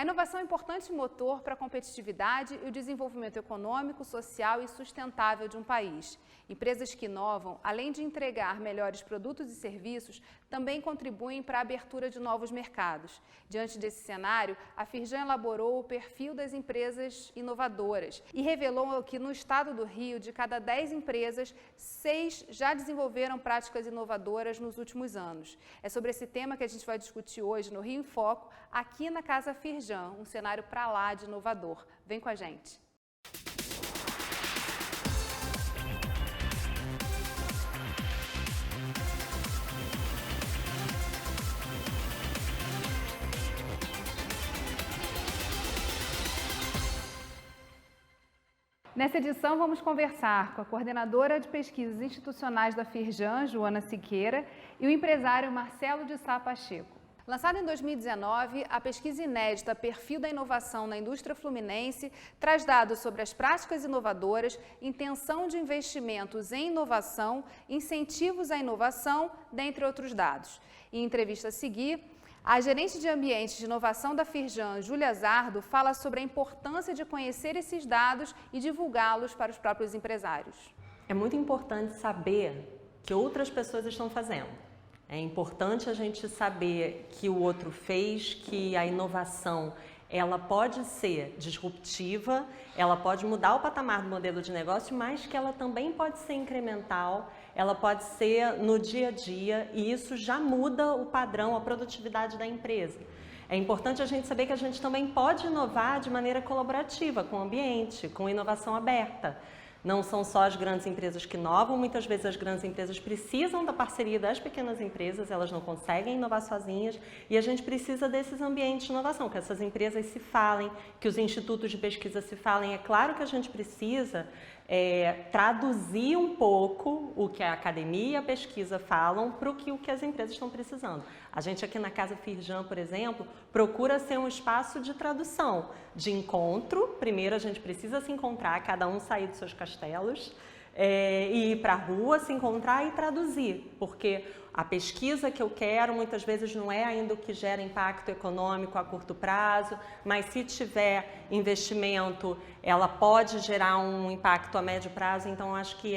A inovação é um importante motor para a competitividade e o desenvolvimento econômico, social e sustentável de um país. Empresas que inovam, além de entregar melhores produtos e serviços, também contribuem para a abertura de novos mercados. Diante desse cenário, a Firjan elaborou o perfil das empresas inovadoras e revelou que no estado do Rio, de cada 10 empresas, 6 já desenvolveram práticas inovadoras nos últimos anos. É sobre esse tema que a gente vai discutir hoje no Rio em Foco, aqui na Casa Firjan, um cenário para lá de inovador. Vem com a gente. Nessa edição, vamos conversar com a coordenadora de pesquisas institucionais da Firjan, Joana Siqueira, e o empresário Marcelo de Sá Pacheco. Lançada em 2019, a pesquisa inédita Perfil da Inovação na Indústria Fluminense traz dados sobre as práticas inovadoras, intenção de investimentos em inovação, incentivos à inovação, dentre outros dados. Em entrevista a seguir, a gerente de ambiente de inovação da Firjan, Júlia Zardo, fala sobre a importância de conhecer esses dados e divulgá-los para os próprios empresários. É muito importante saber que outras pessoas estão fazendo. É importante a gente saber que o outro fez, que a inovação ela pode ser disruptiva, ela pode mudar o patamar do modelo de negócio, mas que ela também pode ser incremental, ela pode ser no dia a dia e isso já muda o padrão, a produtividade da empresa. É importante a gente saber que a gente também pode inovar de maneira colaborativa, com o ambiente, com inovação aberta. Não são só as grandes empresas que inovam, muitas vezes as grandes empresas precisam da parceria das pequenas empresas, elas não conseguem inovar sozinhas e a gente precisa desses ambientes de inovação, que essas empresas se falem, que os institutos de pesquisa se falem. É claro que a gente precisa traduzir um pouco o que a academia e a pesquisa falam para o que as empresas estão precisando. A gente aqui na Casa Firjan, por exemplo, procura ser um espaço de tradução, de encontro. Primeiro a gente precisa se encontrar, cada um sair dos seus castelos e ir para a rua, se encontrar e traduzir, porque a pesquisa que eu quero muitas vezes não é ainda o que gera impacto econômico a curto prazo, mas se tiver investimento, ela pode gerar um impacto a médio prazo. Então, acho que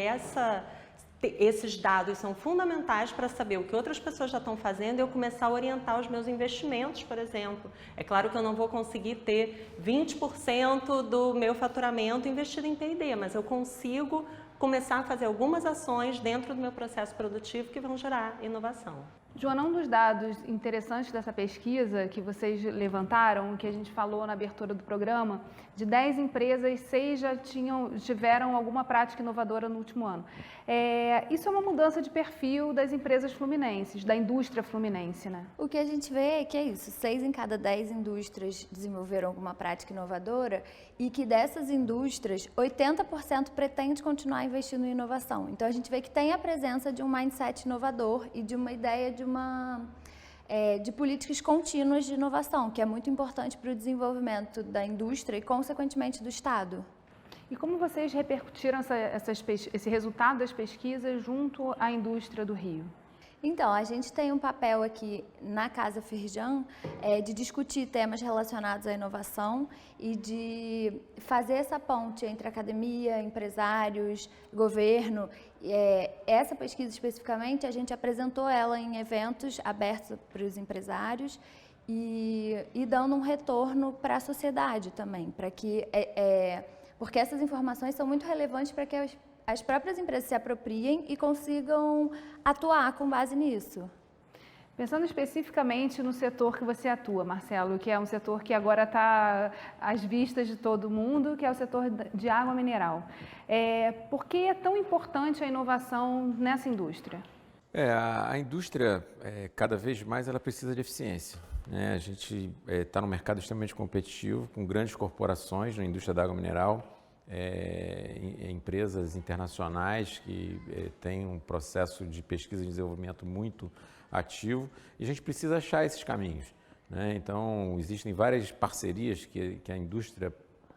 esses dados são fundamentais para saber o que outras pessoas já estão fazendo e eu começar a orientar os meus investimentos, por exemplo. É claro que eu não vou conseguir ter 20% do meu faturamento investido em P&D, mas eu consigo começar a fazer algumas ações dentro do meu processo produtivo que vão gerar inovação. Joana, um dos dados interessantes dessa pesquisa que vocês levantaram, que a gente falou na abertura do programa, de 10 empresas, 6 já tiveram alguma prática inovadora no último ano. Isso é uma mudança de perfil das empresas fluminenses, da indústria fluminense, né? O que a gente vê é que é isso, 6 em cada 10 indústrias desenvolveram alguma prática inovadora e que dessas indústrias, 80% pretende continuar investindo em inovação. Então, a gente vê que tem a presença de um mindset inovador e de uma ideia de políticas contínuas de inovação, que é muito importante para o desenvolvimento da indústria e, consequentemente, do Estado. E como vocês repercutiram esse resultado das pesquisas junto à indústria do Rio? Então, a gente tem um papel aqui na Casa Firjan de discutir temas relacionados à inovação e de fazer essa ponte entre academia, empresários, governo. Essa pesquisa especificamente, a gente apresentou ela em eventos abertos para os empresários e dando um retorno para a sociedade também, para que, porque essas informações são muito relevantes para que as próprias empresas se apropriem e consigam atuar com base nisso. Pensando especificamente no setor que você atua, Marcelo, que é um setor que agora está às vistas de todo mundo, que é o setor de água mineral. Por que é tão importante a inovação nessa indústria? A indústria, cada vez mais, ela precisa de eficiência, né? A gente está num mercado extremamente competitivo, com grandes corporações na indústria da água mineral, empresas internacionais que têm um processo de pesquisa e desenvolvimento muito ativo e a gente precisa achar esses caminhos, né? Então, existem várias parcerias que a indústria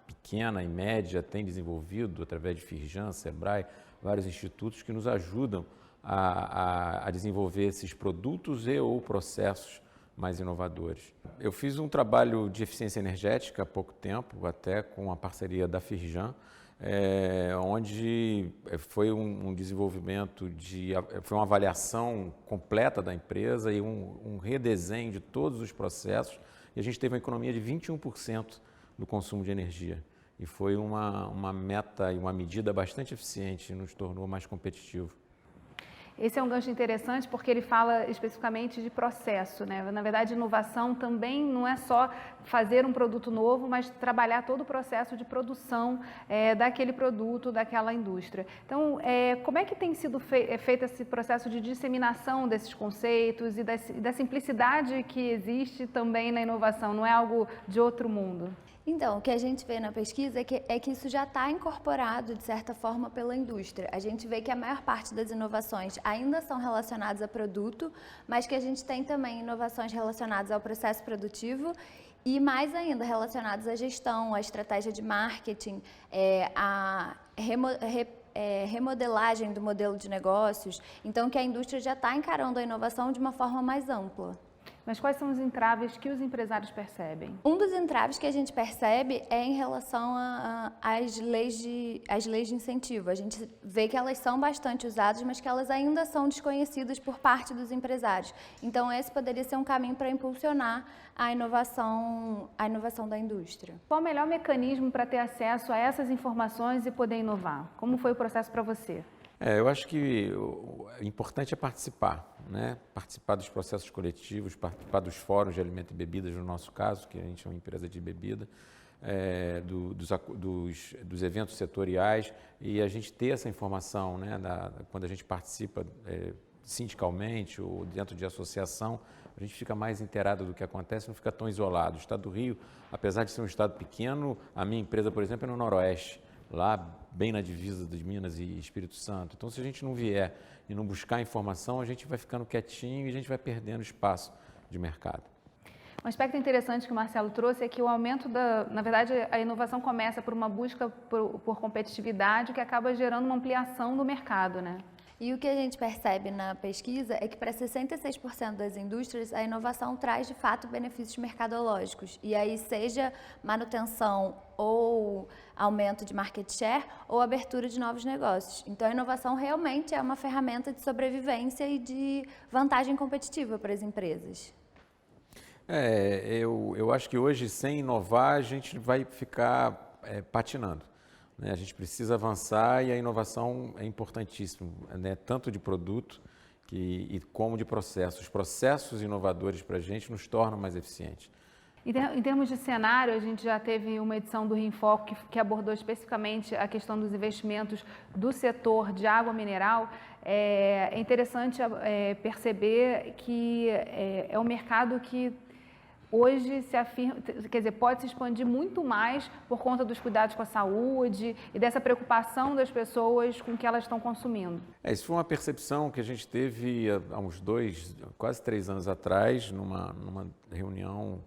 pequena e média tem desenvolvido através de Firjan, Sebrae, vários institutos que nos ajudam a desenvolver esses produtos e ou processos mais inovadores. Eu fiz um trabalho de eficiência energética há pouco tempo, até com a parceria da Firjan, onde foi um desenvolvimento, foi uma avaliação completa da empresa e um redesenho de todos os processos, e a gente teve uma economia de 21% do consumo de energia. E foi uma meta e uma medida bastante eficiente, nos tornou mais competitivo. Esse é um gancho interessante porque ele fala especificamente de processo, né? Na verdade, inovação também não é só fazer um produto novo, mas trabalhar todo o processo de produção daquele produto, daquela indústria. Então, como é que tem sido feito esse processo de disseminação desses conceitos e da simplicidade que existe também na inovação? Não é algo de outro mundo? Então, o que a gente vê na pesquisa é que isso já está incorporado, de certa forma, pela indústria. A gente vê que a maior parte das inovações ainda são relacionadas a produto, mas que a gente tem também inovações relacionadas ao processo produtivo e, mais ainda, relacionadas à gestão, à estratégia de marketing, à remodelagem do modelo de negócios. Então, que a indústria já está encarando a inovação de uma forma mais ampla. Mas quais são os entraves que os empresários percebem? Um dos entraves que a gente percebe é em relação às leis de incentivo. A gente vê que elas são bastante usadas, mas que elas ainda são desconhecidas por parte dos empresários. Então, esse poderia ser um caminho para impulsionar a inovação da indústria. Qual o melhor mecanismo para ter acesso a essas informações e poder inovar? Como foi o processo para você? Eu acho que o importante é participar, né? Participar dos processos coletivos, participar dos fóruns de alimento e bebidas, no nosso caso, que a gente é uma empresa de bebida, dos eventos setoriais, e a gente ter essa informação, né? Quando a gente participa sindicalmente ou dentro de associação, a gente fica mais inteirado do que acontece, não fica tão isolado. O Estado do Rio, apesar de ser um estado pequeno, a minha empresa, por exemplo, é no Noroeste, lá bem na divisa de Minas e Espírito Santo. Então, se a gente não vier e não buscar informação, a gente vai ficando quietinho e a gente vai perdendo espaço de mercado. Um aspecto interessante que o Marcelo trouxe é que o aumento na verdade, a inovação começa por uma busca por competitividade que acaba gerando uma ampliação do mercado, né? E o que a gente percebe na pesquisa é que para 66% das indústrias, a inovação traz, de fato, benefícios mercadológicos. E aí, seja manutenção ou aumento de market share ou abertura de novos negócios. Então, a inovação realmente é uma ferramenta de sobrevivência e de vantagem competitiva para as empresas. Eu acho que hoje, sem inovar, a gente vai ficar patinando. A gente precisa avançar e a inovação é importantíssima, né? Tanto de produto como de processos. Os processos inovadores para a gente nos tornam mais eficientes. Em termos de cenário, a gente já teve uma edição do Rinfoco que abordou especificamente a questão dos investimentos do setor de água mineral. É interessante perceber que é um mercado que hoje se afirma, quer dizer, pode se expandir muito mais por conta dos cuidados com a saúde e dessa preocupação das pessoas com o que elas estão consumindo. Isso foi uma percepção que a gente teve há uns quase 3 anos atrás, numa reunião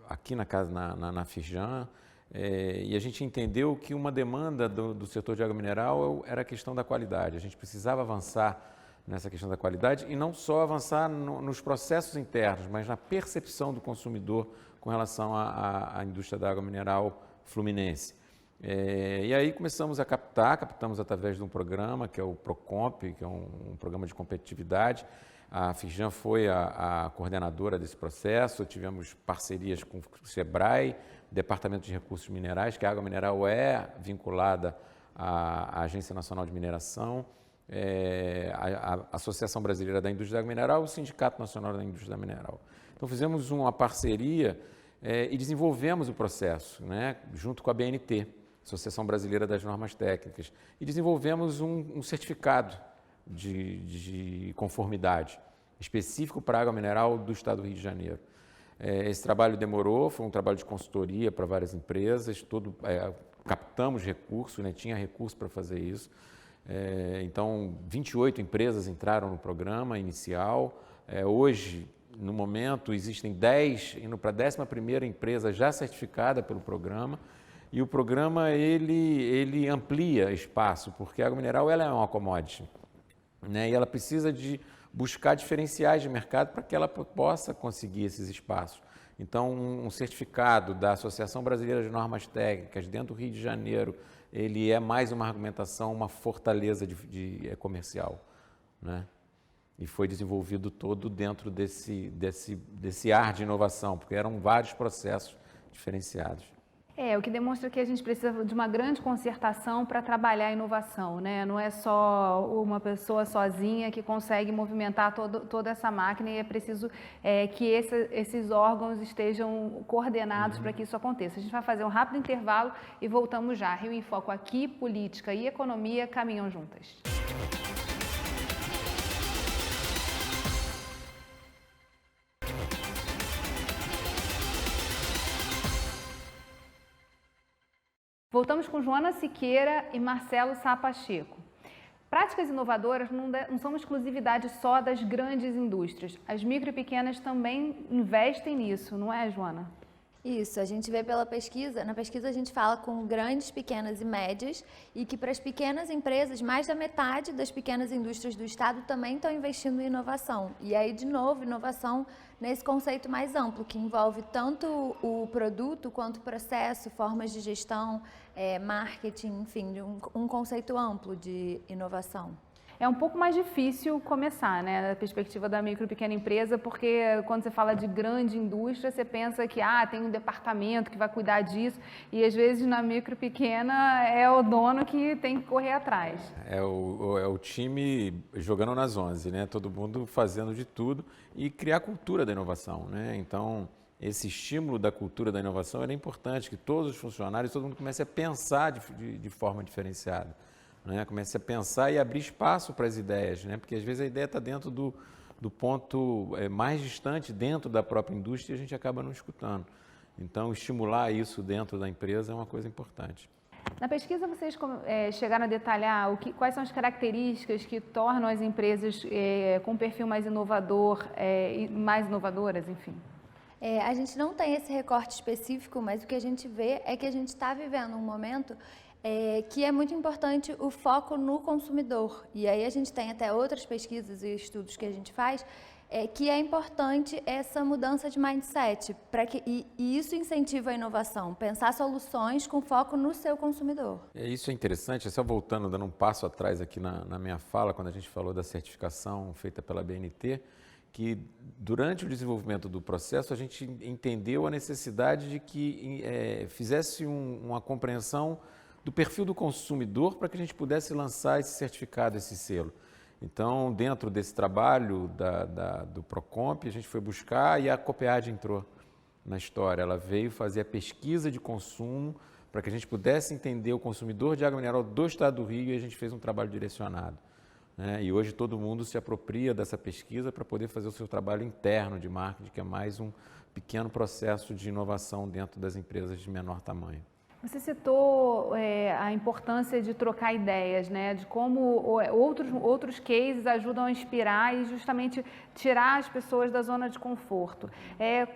aqui na casa, na Firjan, e a gente entendeu que uma demanda do setor de água mineral era a questão da qualidade. A gente precisava avançar nessa questão da qualidade e não só avançar nos processos internos, mas na percepção do consumidor com relação à indústria da água mineral fluminense. E aí começamos a captamos através de um programa que é o Procomp, que é um programa de competitividade. A Firjan foi a coordenadora desse processo, tivemos parcerias com o SEBRAE, Departamento de Recursos Minerais, que a água mineral é vinculada à Agência Nacional de Mineração, a Associação Brasileira da Indústria da Água Mineral e o Sindicato Nacional da Indústria da Mineral. Então fizemos uma parceria e desenvolvemos o processo, né, junto com a BNT, Associação Brasileira das Normas Técnicas, e desenvolvemos um certificado de conformidade específico para a água mineral do Estado do Rio de Janeiro. Esse trabalho demorou, foi um trabalho de consultoria para várias empresas, captamos recursos, né, tinha recurso para fazer isso. Então, 28 empresas entraram no programa inicial. Hoje, no momento, existem 10, indo para a 11ª empresa já certificada pelo programa. E o programa, ele amplia espaço, porque a água mineral ela é uma commodity, né? E ela precisa de buscar diferenciais de mercado para que ela possa conseguir esses espaços. Então, um certificado da Associação Brasileira de Normas Técnicas dentro do Rio de Janeiro, ele é mais uma argumentação, uma fortaleza comercial, né? E foi desenvolvido todo dentro desse ar de inovação, porque eram vários processos diferenciados. O que demonstra que a gente precisa de uma grande concertação para trabalhar a inovação, né? Não é só uma pessoa sozinha que consegue movimentar toda essa máquina, e é preciso que esses órgãos estejam coordenados para que isso aconteça. A gente vai fazer um rápido intervalo e voltamos já. Rio em Foco aqui, política e economia caminham juntas. Voltamos com Joana Siqueira e Marcelo Sá Pacheco. Práticas inovadoras não são uma exclusividade só das grandes indústrias. As micro e pequenas também investem nisso, não é, Joana? Isso, a gente vê pela pesquisa, na pesquisa a gente fala com grandes, pequenas e médias, e que para as pequenas empresas, mais da metade das pequenas indústrias do estado também estão investindo em inovação. E aí, de novo, inovação nesse conceito mais amplo, que envolve tanto o produto quanto o processo, formas de gestão, marketing, enfim, um conceito amplo de inovação. É um pouco mais difícil começar, né, da perspectiva da micro e pequena empresa, porque quando você fala de grande indústria, você pensa que tem um departamento que vai cuidar disso, e às vezes na micro e pequena é o dono que tem que correr atrás. É o time jogando nas 11, né, todo mundo fazendo de tudo, e criar a cultura da inovação, né, então esse estímulo da cultura da inovação era importante, que todos os funcionários, todo mundo comece a pensar de forma diferenciada. Né? Comece a pensar e abrir espaço para as ideias, né? Porque às vezes a ideia está dentro do ponto mais distante, dentro da própria indústria, e a gente acaba não escutando. Então, estimular isso dentro da empresa é uma coisa importante. Na pesquisa, vocês chegaram a detalhar quais são as características que tornam as empresas com um perfil mais inovador e mais inovadoras, enfim? A gente não tem esse recorte específico, mas o que a gente vê é que a gente está vivendo um momento que é muito importante o foco no consumidor. E aí a gente tem até outras pesquisas e estudos que a gente faz, que é importante essa mudança de mindset, e isso incentiva a inovação, pensar soluções com foco no seu consumidor. Isso é interessante, só voltando, dando um passo atrás aqui na minha fala, quando a gente falou da certificação feita pela BNT, que durante o desenvolvimento do processo a gente entendeu a necessidade de que fizesse uma compreensão do perfil do consumidor para que a gente pudesse lançar esse certificado, esse selo. Então, dentro desse trabalho do Procomp, a gente foi buscar e a Copead entrou na história. Ela veio fazer a pesquisa de consumo para que a gente pudesse entender o consumidor de água mineral do estado do Rio, e a gente fez um trabalho direcionado. Né? E hoje todo mundo se apropria dessa pesquisa para poder fazer o seu trabalho interno de marketing, que é mais um pequeno processo de inovação dentro das empresas de menor tamanho. Você citou a importância de trocar ideias, né? De como outros cases ajudam a inspirar e justamente tirar as pessoas da zona de conforto.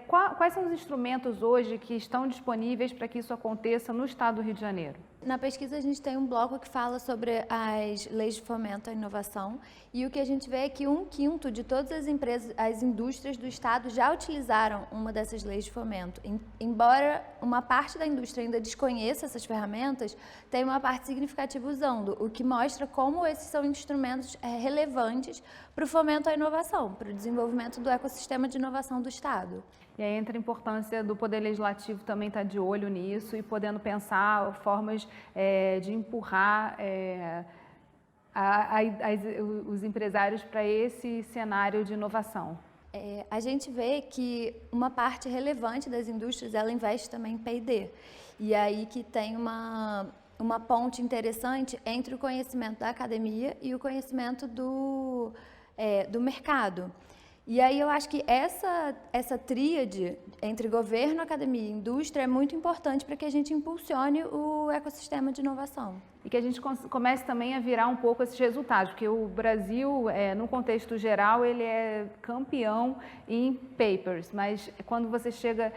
Quais são os instrumentos hoje que estão disponíveis para que isso aconteça no estado do Rio de Janeiro? Na pesquisa a gente tem um bloco que fala sobre as leis de fomento à inovação, e o que a gente vê é que 1/5 de todas as indústrias do estado já utilizaram uma dessas leis de fomento. Embora uma parte da indústria ainda desconheça essas ferramentas, tem uma parte significativa usando, o que mostra como esses são instrumentos relevantes para o fomento à inovação, para o desenvolvimento do ecossistema de inovação do estado. E aí entra a importância do Poder Legislativo também estar de olho nisso e podendo pensar formas de empurrar os empresários para esse cenário de inovação. A gente vê que uma parte relevante das indústrias, ela investe também em P&D. E aí que tem uma ponte interessante entre o conhecimento da academia e o conhecimento do mercado. E aí eu acho que essa tríade entre governo, academia e indústria é muito importante para que a gente impulsione o ecossistema de inovação. E que a gente comece também a virar um pouco esses resultados, porque o Brasil, no contexto geral, ele é campeão em papers, mas quando você chega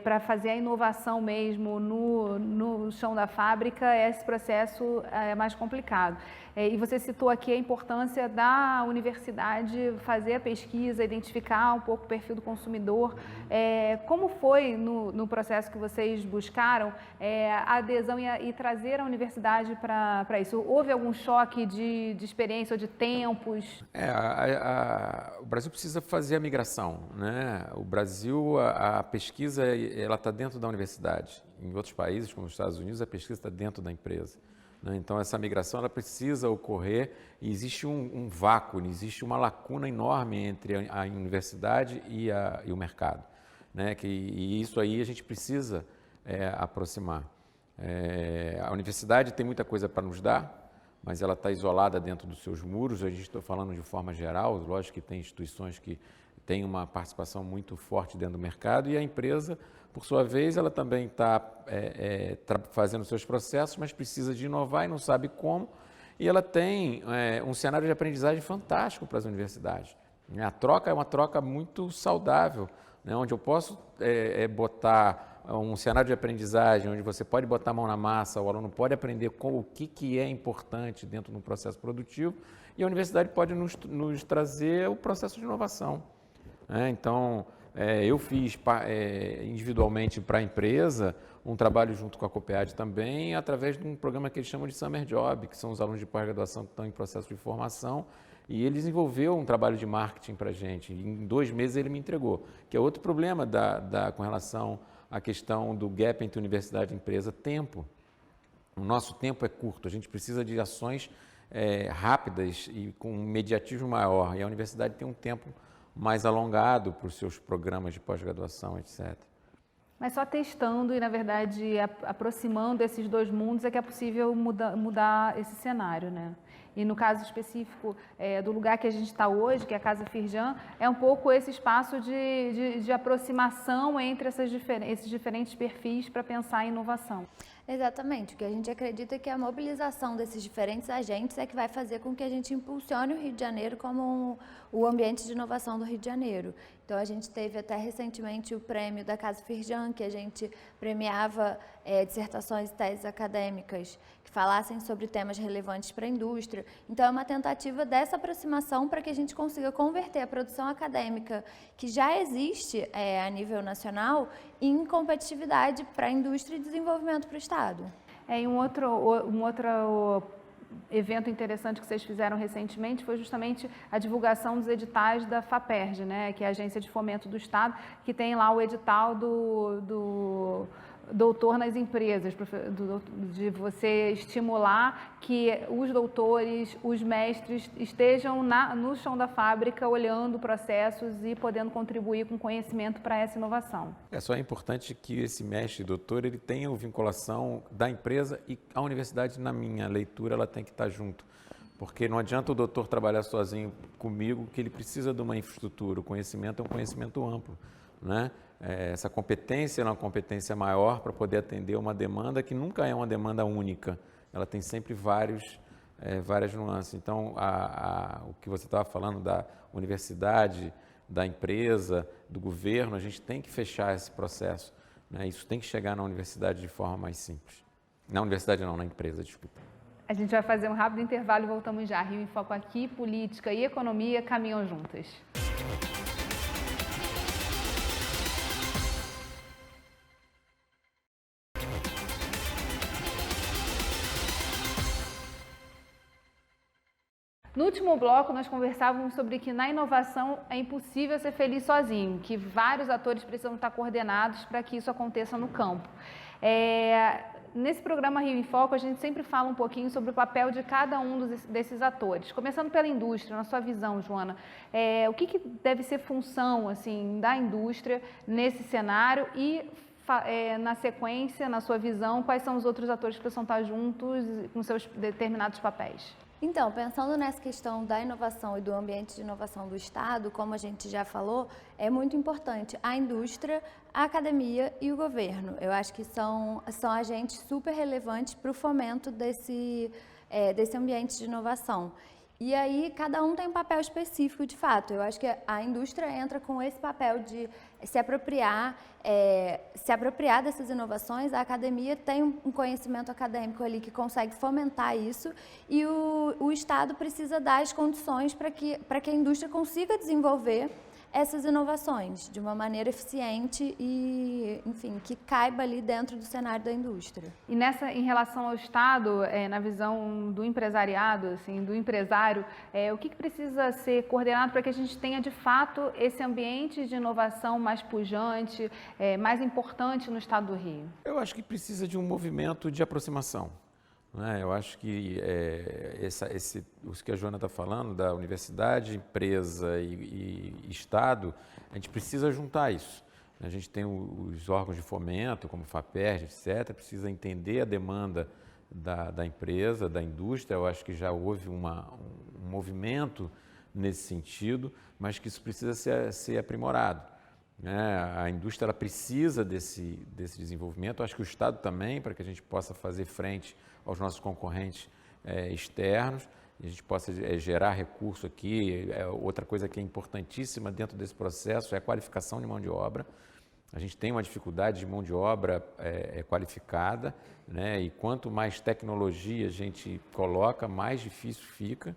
para fazer a inovação mesmo no chão da fábrica, esse processo é mais complicado. E você citou aqui a importância da universidade fazer a pesquisa, identificar um pouco o perfil do consumidor. Como foi no processo que vocês buscaram a adesão e trazer a universidade para isso? Houve algum choque de experiência ou de tempos? O Brasil precisa fazer a migração, né? O Brasil, a pesquisa, ela está dentro da universidade. Em outros países, como os Estados Unidos, a pesquisa está dentro da empresa. Então, essa migração ela precisa ocorrer e existe um vácuo, existe uma lacuna enorme entre a universidade e o mercado, né? E isso aí a gente precisa aproximar. A universidade tem muita coisa para nos dar, mas ela está isolada dentro dos seus muros. A gente está falando de forma geral, lógico que tem instituições que têm uma participação muito forte dentro do mercado e a empresa, por sua vez, ela também está fazendo seus processos, mas precisa de inovar e não sabe como. E ela tem um cenário de aprendizagem fantástico para as universidades. A troca é uma troca muito saudável, né, onde eu posso botar um cenário de aprendizagem, onde você pode botar a mão na massa, o aluno pode aprender o que é importante dentro do processo produtivo e a universidade pode nos trazer o processo de inovação. Então, eu fiz individualmente para a empresa um trabalho junto com a Copead também, através de um programa que eles chamam de Summer Job, que são os alunos de pós-graduação que estão em processo de formação, e ele desenvolveu um trabalho de marketing para a gente. Em 2 meses ele me entregou, que é outro problema com relação à questão do gap entre universidade e empresa, tempo. O nosso tempo é curto, a gente precisa de ações rápidas e com um imediatismo maior, e a universidade tem um tempo mais alongado para os seus programas de pós-graduação, etc. Mas só testando e, na verdade, aproximando esses 2 mundos é que é possível mudar esse cenário, né? E no caso específico do lugar que a gente está hoje, que é a Casa Firjan, é um pouco esse espaço de aproximação entre esses diferentes perfis para pensar em inovação. Exatamente, o que a gente acredita é que a mobilização desses diferentes agentes é que vai fazer com que a gente impulsione o Rio de Janeiro como o ambiente de inovação do Rio de Janeiro. Então, a gente teve até recentemente o prêmio da Casa Firjan, que a gente premiava dissertações e teses acadêmicas que falassem sobre temas relevantes para a indústria. Então, é uma tentativa dessa aproximação para que a gente consiga converter a produção acadêmica que já existe a nível nacional em competitividade para a indústria e desenvolvimento para o Estado. E um outro evento interessante que vocês fizeram recentemente foi justamente a divulgação dos editais da FAPERJ, né, que é a Agência de Fomento do Estado, que tem lá o edital do doutor nas empresas, de você estimular que os doutores, os mestres estejam no chão da fábrica olhando processos e podendo contribuir com conhecimento para essa inovação. Só é importante que esse mestre, doutor, ele tenha a vinculação da empresa e a universidade, na minha leitura, ela tem que estar junto. Porque não adianta o doutor trabalhar sozinho comigo, que ele precisa de uma infraestrutura. O conhecimento é um conhecimento amplo, né? Essa competência é uma competência maior para poder atender uma demanda que nunca é uma demanda única. Ela tem sempre várias nuances. Então, o que você estava falando da universidade, da empresa, do governo, a gente tem que fechar esse processo, né? Isso tem que chegar na universidade de forma mais simples. Na universidade não, na empresa, desculpa. A gente vai fazer um rápido intervalo e voltamos já. Rio em Foco aqui, política e economia caminham juntas. No último bloco, nós conversávamos sobre que na inovação é impossível ser feliz sozinho, que vários atores precisam estar coordenados para que isso aconteça no campo. Nesse programa Rio em Foco, a gente sempre fala um pouquinho sobre o papel de cada um desses atores. Começando pela indústria, na sua visão, Joana, o que deve ser função assim, da indústria nesse cenário e, na sequência, na sua visão, quais são os outros atores que precisam estar juntos com seus determinados papéis? Então, pensando nessa questão da inovação e do ambiente de inovação do Estado, como a gente já falou, é muito importante a indústria, a academia e o governo. Eu acho que são agentes super relevantes para o fomento desse ambiente de inovação. E aí, cada um tem um papel específico, de fato. Eu acho que a indústria entra com esse papel de se apropriar dessas inovações. A academia tem um conhecimento acadêmico ali que consegue fomentar isso, e o Estado precisa dar as condições para que a indústria consiga desenvolver essas inovações de uma maneira eficiente e, enfim, que caiba ali dentro do cenário da indústria. E em relação ao Estado, na visão do empresariado, assim, do empresário, o que precisa ser coordenado para que a gente tenha, de fato, esse ambiente de inovação mais pujante, mais importante no Estado do Rio? Eu acho que precisa de um movimento de aproximação. Eu acho que o que a Joana está falando, da universidade, empresa e Estado, a gente precisa juntar isso. A gente tem os órgãos de fomento, como o FAPERJ, etc., precisa entender a demanda da empresa, da indústria. Eu acho que já houve um movimento nesse sentido, mas que isso precisa ser aprimorado. A indústria ela precisa desse desenvolvimento, eu acho que o Estado também, para que a gente possa fazer frente aos nossos concorrentes externos, e a gente possa gerar recurso aqui. Outra coisa que é importantíssima dentro desse processo é a qualificação de mão de obra. A gente tem uma dificuldade de mão de obra qualificada, e quanto mais tecnologia a gente coloca, mais difícil fica.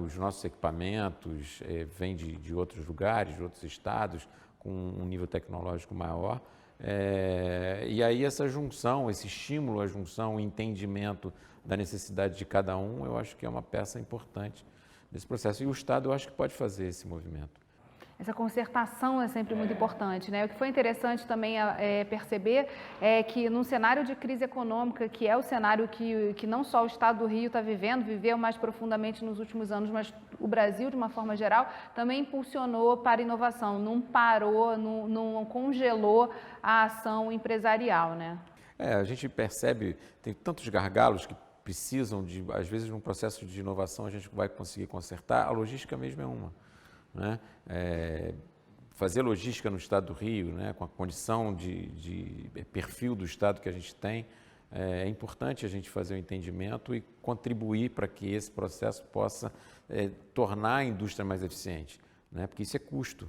Os nossos equipamentos vêm de outros lugares, de outros estados, com um nível tecnológico maior. E aí essa junção, esse estímulo à junção, o entendimento da necessidade de cada um, eu acho que é uma peça importante desse processo. E o Estado, eu acho que pode fazer esse movimento. Essa concertação é sempre muito importante, né? O que foi interessante também perceber é que num cenário de crise econômica, que é o cenário que não só o Estado do Rio está viveu mais profundamente nos últimos anos, mas o Brasil, de uma forma geral, também impulsionou para a inovação, não parou, não congelou a ação empresarial, né? A gente percebe, tem tantos gargalos que precisam às vezes, num processo de inovação, a gente vai conseguir consertar. A logística mesmo é uma. Fazer logística no Estado do Rio, com a condição de perfil do Estado que a gente tem, é importante a gente fazer o entendimento e contribuir para que esse processo possa tornar a indústria mais eficiente, porque isso é custo,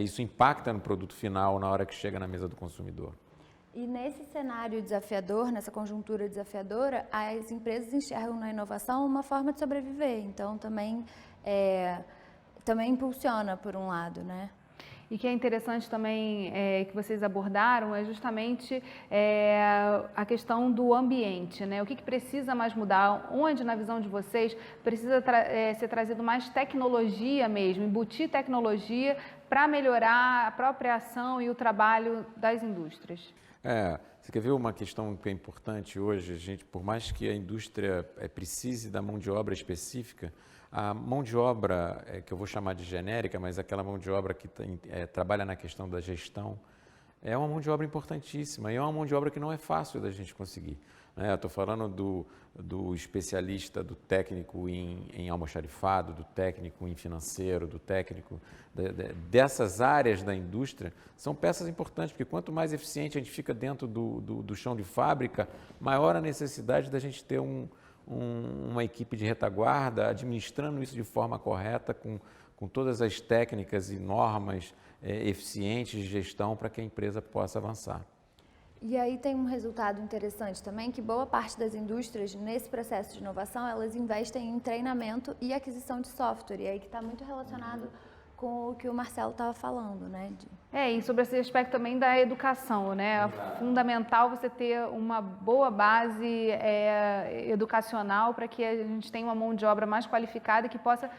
isso impacta no produto final na hora que chega na mesa do consumidor. E nesse cenário desafiador, nessa conjuntura desafiadora, as empresas enxergam na inovação uma forma de sobreviver, então também impulsiona por um lado, né? E que é interessante também que vocês abordaram é justamente a questão do ambiente, né? O que precisa mais mudar, onde na visão de vocês precisa ser trazido mais tecnologia mesmo, embutir tecnologia para melhorar a própria ação e o trabalho das indústrias. Você quer ver uma questão que é importante hoje? Por mais que a indústria precise da mão de obra específica, a mão de obra, que eu vou chamar de genérica, mas aquela mão de obra que trabalha na questão da gestão, é uma mão de obra importantíssima e é uma mão de obra que não é fácil da gente conseguir. Eu estou falando do especialista, do técnico em almoxarifado, do técnico em financeiro, do técnico dessas áreas da indústria, são peças importantes, porque quanto mais eficiente a gente fica dentro do chão de fábrica, maior a necessidade da gente ter uma equipe de retaguarda administrando isso de forma correta, com todas as técnicas e normas eficientes de gestão para que a empresa possa avançar. E aí tem um resultado interessante também, que boa parte das indústrias, nesse processo de inovação, elas investem em treinamento e aquisição de software, e aí que está muito relacionado com o que o Marcelo estava falando, né? E sobre esse aspecto também da educação, né? É fundamental você ter uma boa base educacional para que a gente tenha uma mão de obra mais qualificada e que possa,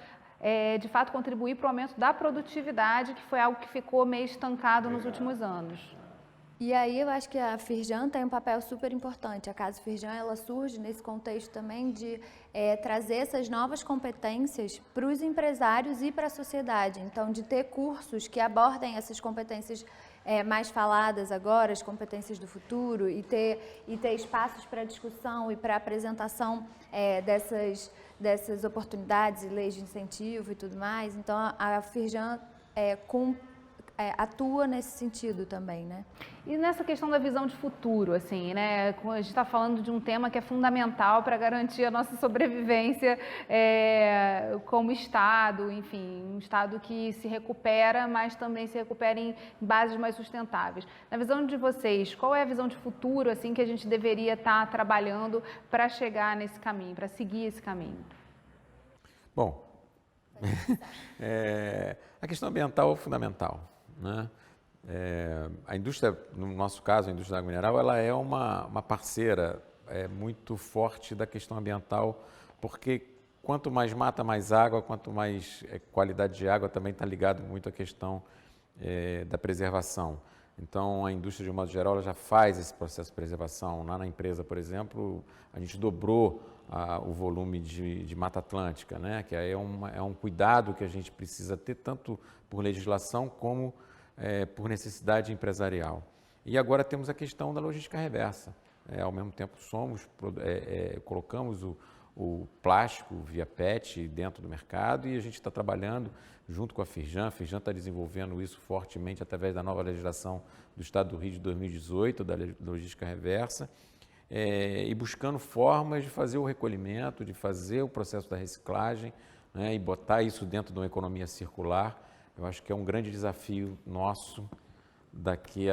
de fato, contribuir para o aumento da produtividade, que foi algo que ficou meio estancado nos últimos anos. E aí eu acho que a Firjan tem um papel super importante. A Casa Firjan, ela surge nesse contexto também de trazer essas novas competências para os empresários e para a sociedade. Então, de ter cursos que abordem essas competências mais faladas agora, as competências do futuro, e ter espaços para discussão e para apresentação dessas oportunidades e leis de incentivo e tudo mais. Então, a Firjan atua nesse sentido também, né? E nessa questão da visão de futuro, assim, né? A gente está falando de um tema que é fundamental para garantir a nossa sobrevivência como Estado, enfim, um Estado que se recupera, mas também se recupera em bases mais sustentáveis. Na visão de vocês, qual é a visão de futuro, assim, que a gente deveria estar trabalhando para chegar nesse caminho, para seguir esse caminho? Bom, a questão ambiental é fundamental, né? A indústria, no nosso caso, a indústria da água mineral, ela é uma parceira muito forte da questão ambiental, porque quanto mais mata, mais água, quanto mais qualidade de água, também está ligado muito à questão da preservação. Então, a indústria, de um modo geral, ela já faz esse processo de preservação. Lá na empresa, por exemplo, a gente dobrou o volume de Mata Atlântica, né? Que é um cuidado que a gente precisa ter, tanto por legislação como por necessidade empresarial. E agora temos a questão da logística reversa. Ao mesmo tempo, colocamos o plástico via PET dentro do mercado e a gente está trabalhando junto com a Firjan. A Firjan está desenvolvendo isso fortemente através da nova legislação do Estado do Rio de 2018, da logística reversa, e buscando formas de fazer o recolhimento, de fazer o processo da reciclagem, né, e botar isso dentro de uma economia circular. Eu acho que é um grande desafio nosso daqui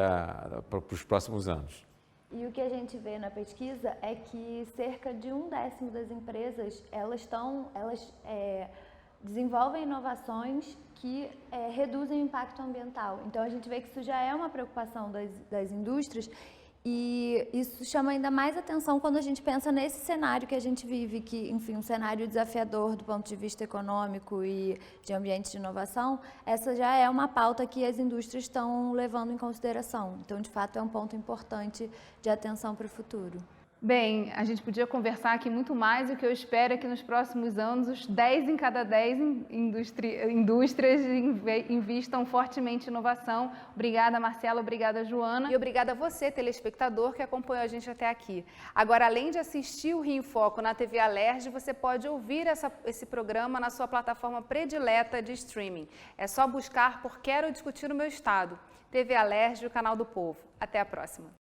para os próximos anos. E o que a gente vê na pesquisa é que cerca de 1/10 das empresas, elas desenvolvem inovações que reduzem o impacto ambiental. Então, a gente vê que isso já é uma preocupação das indústrias e isso chama ainda mais atenção quando a gente pensa nesse cenário que a gente vive, que, enfim, um cenário desafiador do ponto de vista econômico e de ambiente de inovação. Essa já é uma pauta que as indústrias estão levando em consideração. Então, de fato, é um ponto importante de atenção para o futuro. Bem, a gente podia conversar aqui muito mais, e o que eu espero é que nos próximos anos os 10 em cada 10 indústrias invistam fortemente em inovação. Obrigada, Marcela, obrigada, Joana. E obrigada a você, telespectador, que acompanhou a gente até aqui. Agora, além de assistir o Rio em Foco na TV Alerj, você pode ouvir esse programa na sua plataforma predileta de streaming. É só buscar por Quero Discutir o Meu Estado. TV Alerj, o canal do povo. Até a próxima.